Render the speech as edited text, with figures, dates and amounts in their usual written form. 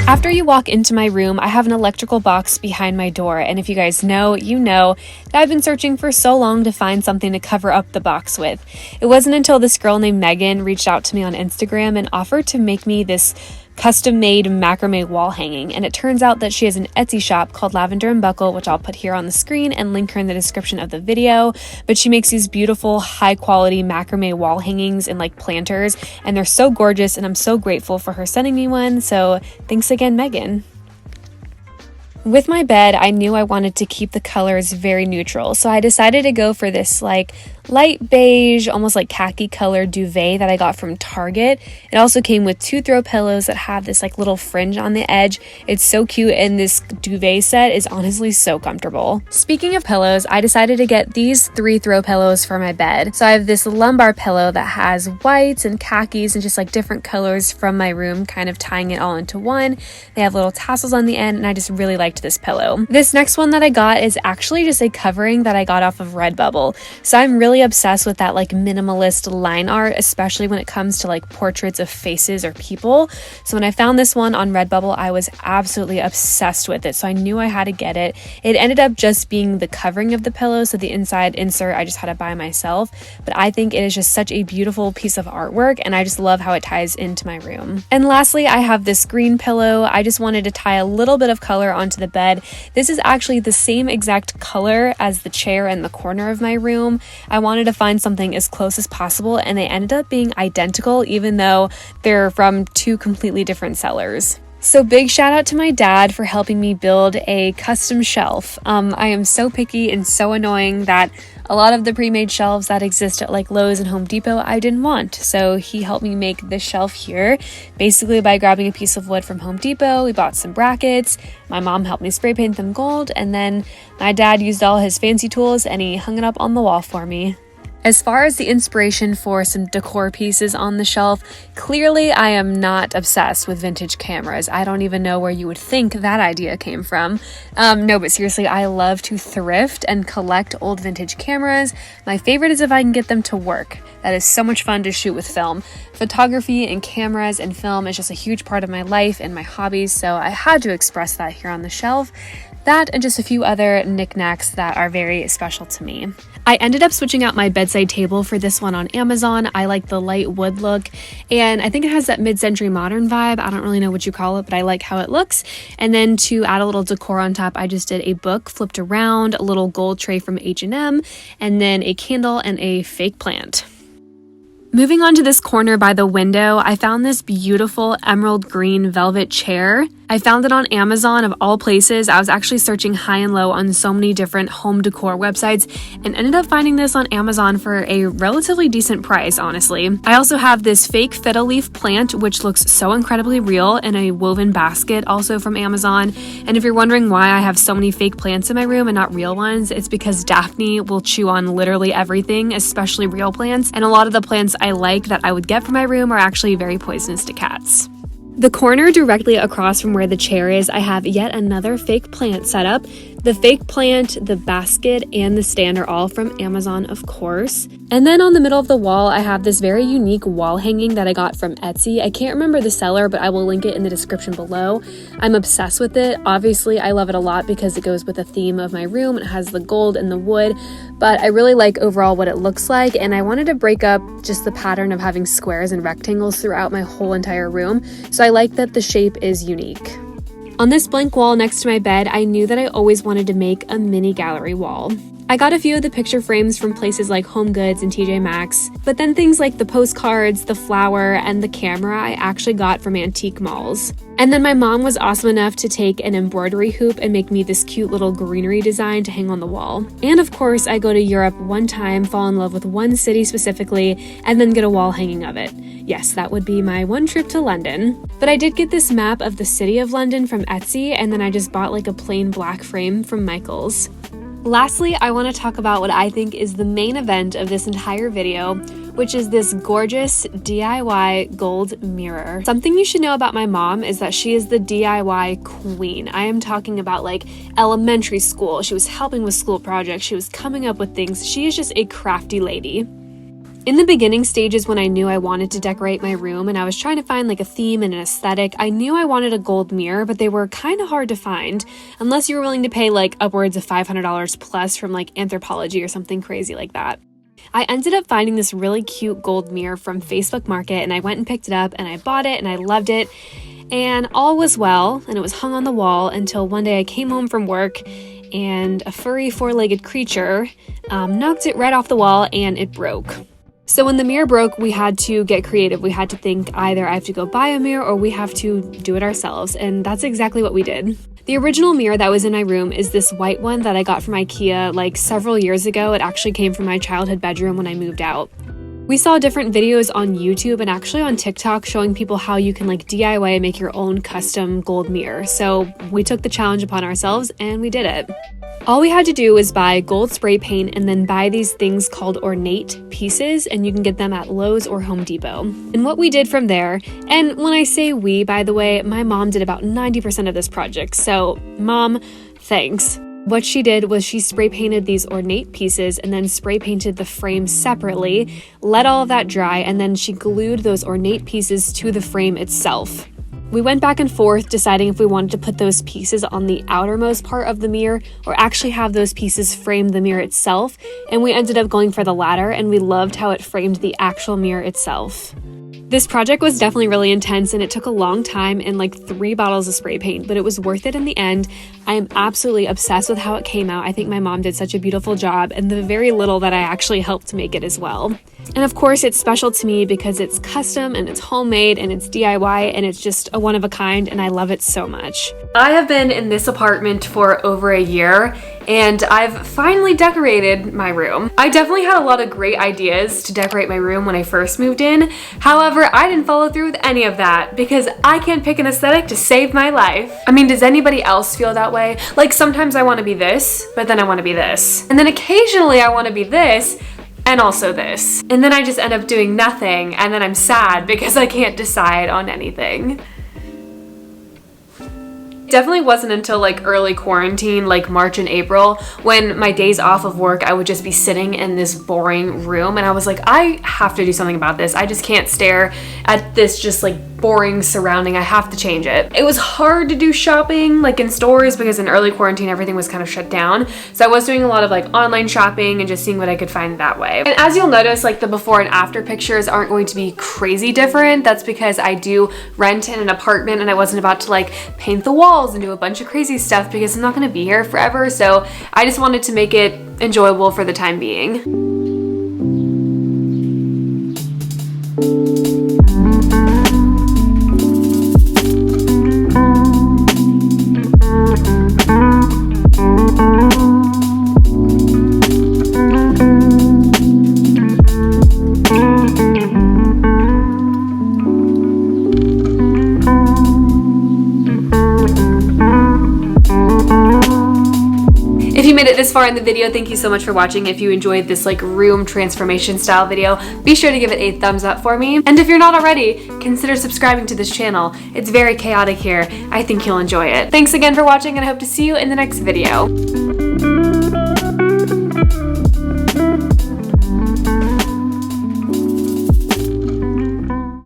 After you walk into my room, I have an electrical box behind my door, and if you guys know, you know that I've been searching for so long to find something to cover up the box with. It wasn't until this girl named Megan reached out to me on Instagram and offered to make me this custom-made macrame wall hanging, and it turns out that she has an Etsy shop called Lavender and Buckle, which I'll put here on the screen and link her in the description of the video. But she makes these beautiful high-quality macrame wall hangings and like planters, and they're so gorgeous, and I'm so grateful for her sending me one. So thanks again, Megan. With my bed, I knew I wanted to keep the colors very neutral, so I decided to go for this like light beige, almost like khaki color duvet that I got from Target. It also came with 2 throw pillows that have this like little fringe on the edge. It's so cute, and this duvet set is honestly so comfortable. Speaking of pillows, I decided to get these 3 throw pillows for my bed. So I have this lumbar pillow that has whites and khakis and just like different colors from my room, kind of tying it all into one. They have little tassels on the end, and I just really liked this pillow. This next one that I got is actually just a covering that I got off of Redbubble. So I'm really obsessed with that like minimalist line art, especially when it comes to like portraits of faces or people. So when I found this one on Redbubble, I was absolutely obsessed with it. So I knew I had to get it. It ended up just being the covering of the pillow, so the inside insert I just had to buy myself. But I think it is just such a beautiful piece of artwork, and I just love how it ties into my room. And lastly, I have this green pillow. I just wanted to tie a little bit of color onto the bed. This is actually the same exact color as the chair in the corner of my room. I wanted to find something as close as possible, and they ended up being identical, even though they're from 2 completely different sellers. So big shout out to my dad for helping me build a custom shelf. I am so picky and so annoying that a lot of the pre-made shelves that exist at like Lowe's and Home Depot I didn't want. So he helped me make this shelf here, basically by grabbing a piece of wood from Home Depot. We bought some brackets. My mom helped me spray paint them gold, and then my dad used all his fancy tools and he hung it up on the wall for me. As far as the inspiration for some decor pieces on the shelf, clearly I am not obsessed with vintage cameras. I don't even know where you would think that idea came from. No, but seriously, I love to thrift and collect old vintage cameras. My favorite is if I can get them to work. That is so much fun to shoot with film. Photography and cameras and film is just a huge part of my life and my hobbies, so I had to express that here on the shelf. That and just a few other knickknacks that are very special to me. I ended up switching out my bedside table for this one on Amazon. I like the light wood look, and I think it has that mid-century modern vibe. I don't really know what you call it, but I like how it looks. And then to add a little decor on top, I just did a book flipped around, a little gold tray from H&M, and then a candle and a fake plant. Moving on to this corner by the window, I found this beautiful emerald green velvet chair. I found it on Amazon of all places. I was actually searching high and low on so many different home decor websites and ended up finding this on Amazon for a relatively decent price, honestly. I also have this fake fiddle leaf plant, which looks so incredibly real, in a woven basket, also from Amazon. And if you're wondering why I have so many fake plants in my room and not real ones, it's because Daphne will chew on literally everything, especially real plants. And a lot of the plants I like that I would get for my room are actually very poisonous to cats. The corner directly across from where the chair is, I have yet another fake plant set up. The fake plant, the basket, and the stand are all from Amazon, of course. And then on the middle of the wall, I have this very unique wall hanging that I got from Etsy. I can't remember the seller, but I will link it in the description below. I'm obsessed with it. Obviously, I love it a lot because it goes with the theme of my room. It has the gold and the wood, but I really like overall what it looks like, and I wanted to break up just the pattern of having squares and rectangles throughout my whole entire room, so I like that the shape is unique. On this blank wall next to my bed, I knew that I always wanted to make a mini gallery wall. I got a few of the picture frames from places like Home Goods and TJ Maxx, but then things like the postcards, the flower, and the camera I actually got from antique malls. And then my mom was awesome enough to take an embroidery hoop and make me this cute little greenery design to hang on the wall. And of course, I go to Europe one time, fall in love with one city specifically, and then get a wall hanging of it. Yes, that would be my one trip to London. But I did get this map of the city of London from Etsy, and then I just bought like a plain black frame from Michael's. Lastly, I want to talk about what I think is the main event of this entire video, which is this gorgeous DIY gold mirror. Something you should know about my mom is that she is the DIY queen. I am talking about like elementary school. She was helping with school projects. She was coming up with things. She is just a crafty lady. In the beginning stages when I knew I wanted to decorate my room and I was trying to find like a theme and an aesthetic, I knew I wanted a gold mirror, but they were kind of hard to find unless you were willing to pay like upwards of $500 plus from like Anthropologie or something crazy like that. I ended up finding this really cute gold mirror from Facebook Market, and I went and picked it up and I bought it and I loved it, and all was well, and it was hung on the wall until one day I came home from work and a furry four-legged creature knocked it right off the wall and it broke. So when the mirror broke, we had to get creative. We had to think either I have to go buy a mirror or we have to do it ourselves, and that's exactly what we did. The original mirror that was in my room is this white one that I got from IKEA like several years ago. It actually came from my childhood bedroom when I moved out. We saw different videos on YouTube and actually on TikTok showing people how you can like DIY and make your own custom gold mirror. So we took the challenge upon ourselves and we did it. All we had to do was buy gold spray paint and then buy these things called ornate pieces, and you can get them at Lowe's or Home Depot. And what we did from there, and when I say we, by the way, my mom did about 90% of this project, so Mom, thanks. What she did was she spray painted these ornate pieces and then spray painted the frame separately, let all of that dry, and then she glued those ornate pieces to the frame itself. We went back and forth deciding if we wanted to put those pieces on the outermost part of the mirror or actually have those pieces frame the mirror itself, and we ended up going for the latter, and we loved how it framed the actual mirror itself. This project was definitely really intense, and it took a long time and like 3 bottles of spray paint, but it was worth it in the end. I am absolutely obsessed with how it came out. I think my mom did such a beautiful job, and the very little that I actually helped to make it as well. And of course, it's special to me because it's custom and it's homemade and it's DIY and it's just a one of a kind, and I love it so much. I have been in this apartment for over a year, and I've finally decorated my room. I definitely had a lot of great ideas to decorate my room when I first moved in. However, I didn't follow through with any of that because I can't pick an aesthetic to save my life. I mean, does anybody else feel that way? Like sometimes I want to be this, but then I want to be this. And then occasionally I want to be this, and also this. And then I just end up doing nothing, and then I'm sad because I can't decide on anything. Definitely wasn't until like early quarantine, like March and April, when my days off of work, I would just be sitting in this boring room, and I was like, I have to do something about this. I just can't stare at this just like boring surrounding. I have to change it. It was hard to do shopping like in stores because in early quarantine everything was kind of shut down. So I was doing a lot of like online shopping and just seeing what I could find that way. And as you'll notice, like the before and after pictures aren't going to be crazy different. That's because I do rent in an apartment and I wasn't about to like paint the walls and do a bunch of crazy stuff because I'm not going to be here forever. So I just wanted to make it enjoyable for the time being. this far in the video, thank you so much for watching. If you enjoyed this like room transformation style video, be sure to give it a thumbs up for me. And if you're not already, consider subscribing to this channel. It's very chaotic here. I think you'll enjoy it. Thanks again for watching, and I hope to see you in the next video.